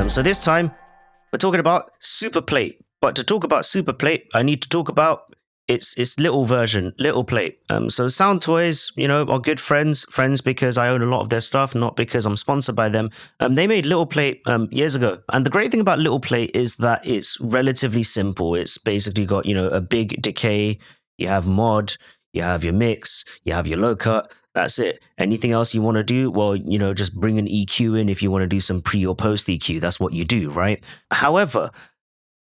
So this time, we're talking about SuperPlate. But to talk about SuperPlate, I need to talk about its little version, Little Plate. So Sound Toys, are good friends because I own a lot of their stuff, not because I'm sponsored by them. They made Little Plate years ago. And the great thing about Little Plate is that it's relatively simple. It's basically got, a big decay, you have mod, you have your mix, you have your low cut. That's it. Anything else you want to do? Well, just bring an EQ in if you want to do some pre or post EQ. That's what you do, right? However,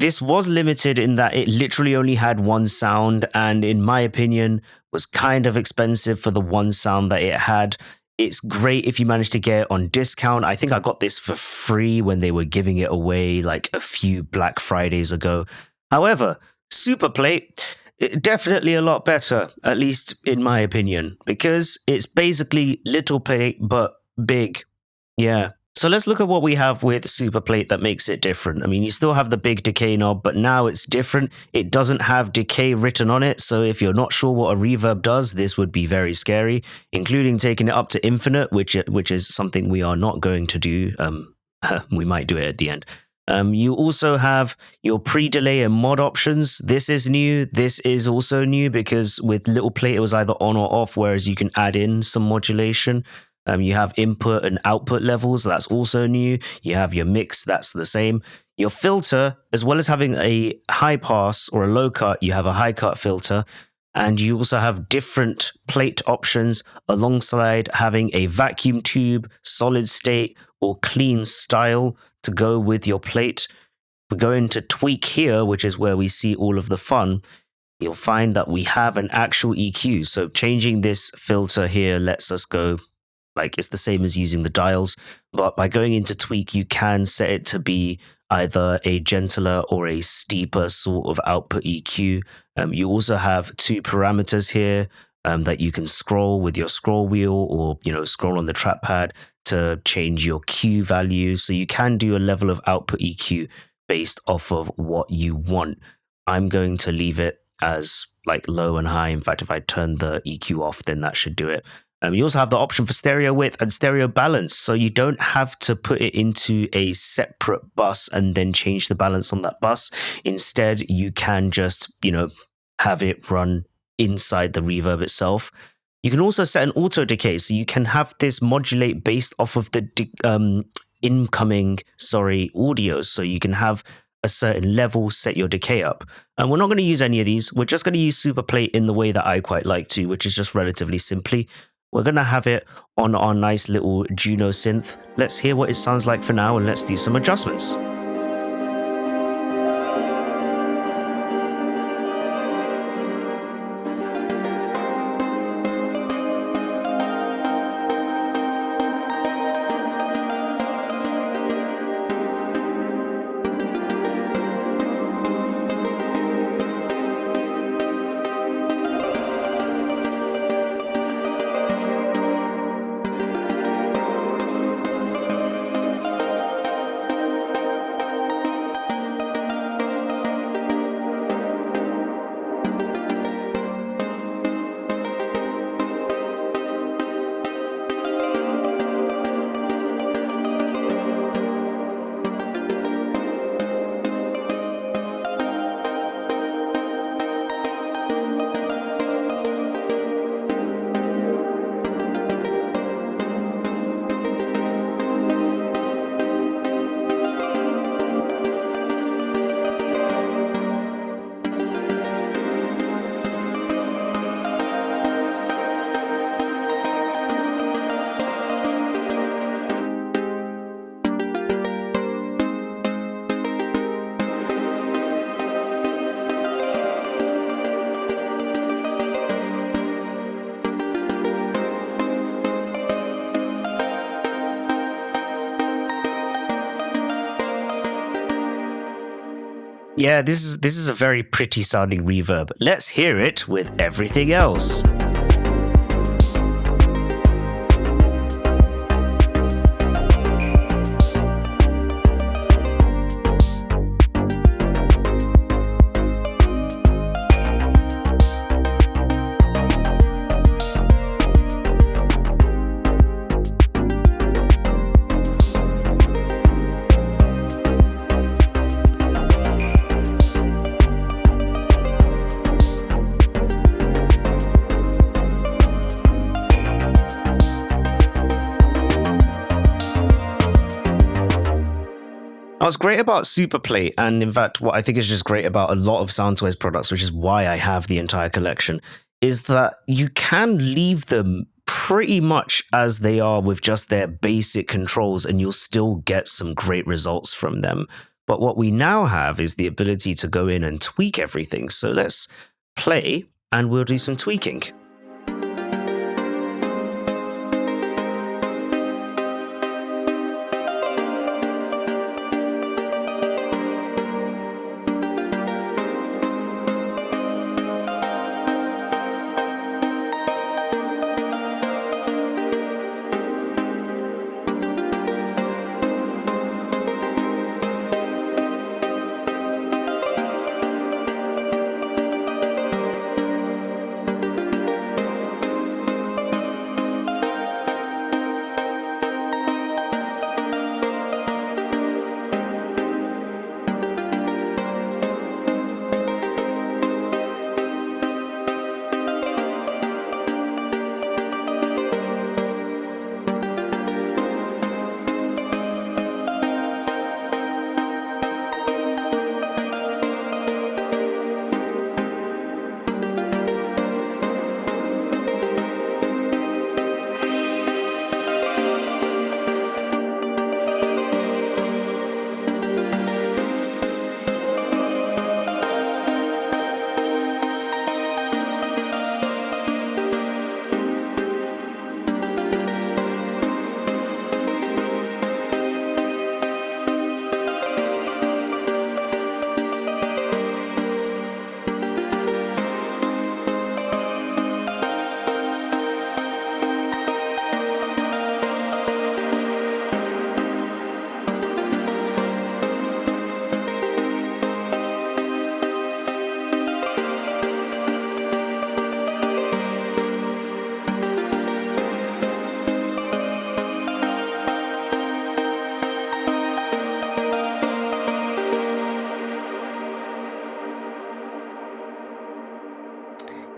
this was limited in that it literally only had one sound, and in my opinion, was kind of expensive for the one sound that it had. It's great if you manage to get it on discount. I think I got this for free when they were giving it away like a few Black Fridays ago. However, SuperPlate, definitely a lot better, at least in my opinion, because it's basically Little Plate but big. Yeah. So let's look at what we have with SuperPlate that makes it different. I mean, you still have the big decay knob, but now it's different. It doesn't have decay written on it, so if you're not sure what a reverb does, this would be very scary, including taking it up to infinite, which is something we are not going to do. We might do it at the end. You also have your pre-delay and mod options. This is new. This is also new because with Little Plate, it was either on or off, whereas you can add in some modulation. You have input and output levels. That's also new. You have your mix. That's the same. Your filter, as well as having a high pass or a low cut, you have a high cut filter. And you also have different plate options alongside having a vacuum tube, solid state, or clean style to go with your plate. We go into tweak here, which is where we see all of the fun. You'll find that we have an actual EQ. So changing this filter here lets us go like it's the same as using the dials. But by going into tweak, you can set it to be either a gentler or a steeper sort of output EQ. You also have two parameters here that you can scroll with your scroll wheel or, scroll on the trackpad to change your Q value. So you can do a level of output EQ based off of what you want. I'm going to leave it as like low and high. In fact, if I turn the EQ off, then that should do it. You also have the option for stereo width and stereo balance, so you don't have to put it into a separate bus and then change the balance on that bus. Instead, you can just, have it run inside the reverb itself. You can also set an auto decay, so you can have this modulate based off of the incoming audio, so you can have a certain level, set your decay up. And we're not going to use any of these. We're just going to use SuperPlate in the way that I quite like to, which is just relatively simply. We're going to have it on our nice little Juno synth. Let's hear what it sounds like for now, and let's do some adjustments. Yeah, this is a very pretty sounding reverb. Let's hear it with everything else. What's great about SuperPlate, and in fact, what I think is just great about a lot of Soundtoys products, which is why I have the entire collection, is that you can leave them pretty much as they are with just their basic controls, and you'll still get some great results from them. But what we now have is the ability to go in and tweak everything. So let's play, and we'll do some tweaking.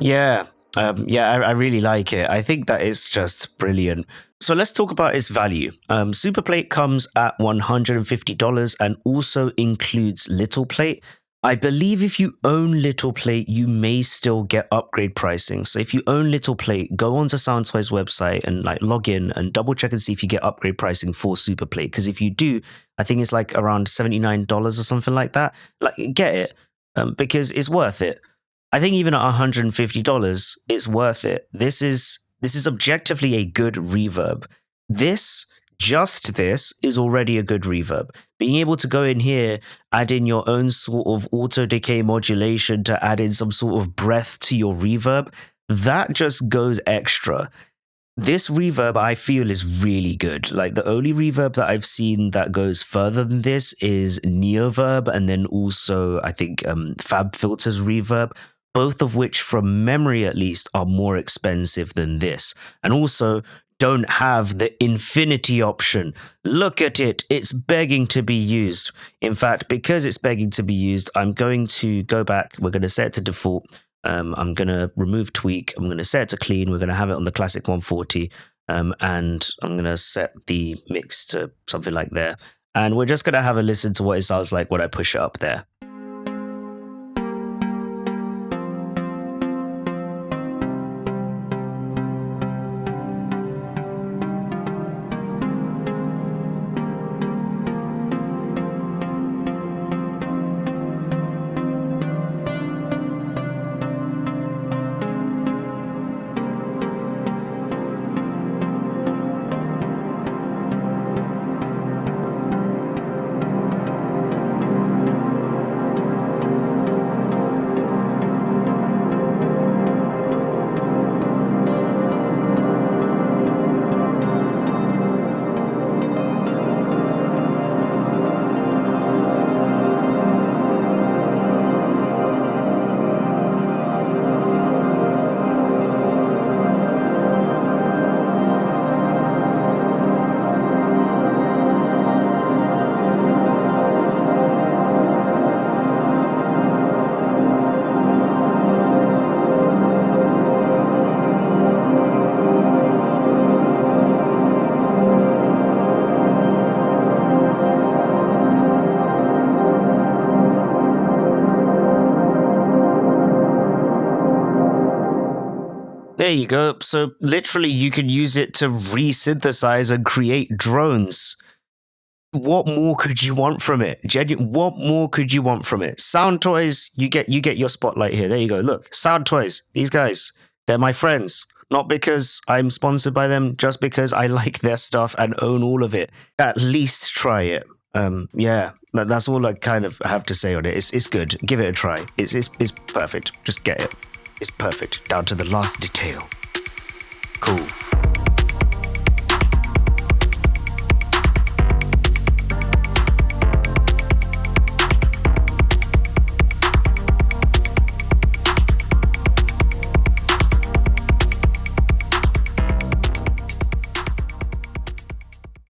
Yeah, I really like it. I think that it's just brilliant. So let's talk about its value. SuperPlate comes at $150 and also includes Little Plate. I believe if you own Little Plate, you may still get upgrade pricing. So if you own Little Plate, go onto Soundtoys website and like log in and double check and see if you get upgrade pricing for SuperPlate. Because if you do, I think it's like around $79 or something like that. Like get it because it's worth it. I think even at $150, it's worth it. This is objectively a good reverb. Just this is already a good reverb. Being able to go in here, add in your own sort of auto decay modulation to add in some sort of breath to your reverb, that just goes extra. This reverb, I feel, is really good. Like the only reverb that I've seen that goes further than this is Neoverb, and then also I think Fab Filter's reverb, both of which, from memory at least, are more expensive than this. And also don't have the infinity option. Look at it. It's begging to be used. In fact, because it's begging to be used, I'm going to go back. We're going to set it to default. I'm going to remove tweak. I'm going to set it to clean. We're going to have it on the classic 140. And I'm going to set the mix to something like there. And we're just going to have a listen to what it sounds like when I push it up there. There you go. So literally you can use it to re-synthesize and create drones. What more could you want from it? What more could you want from it? Sound Toys, you get your spotlight here. There you go. Look, Sound Toys, these guys, they're my friends. Not because I'm sponsored by them, just because I like their stuff and own all of it. At least try it. Yeah, that's all I kind of have to say on it. It's good. Give it a try. It's perfect. Just get it. It's perfect, down to the last detail. Cool.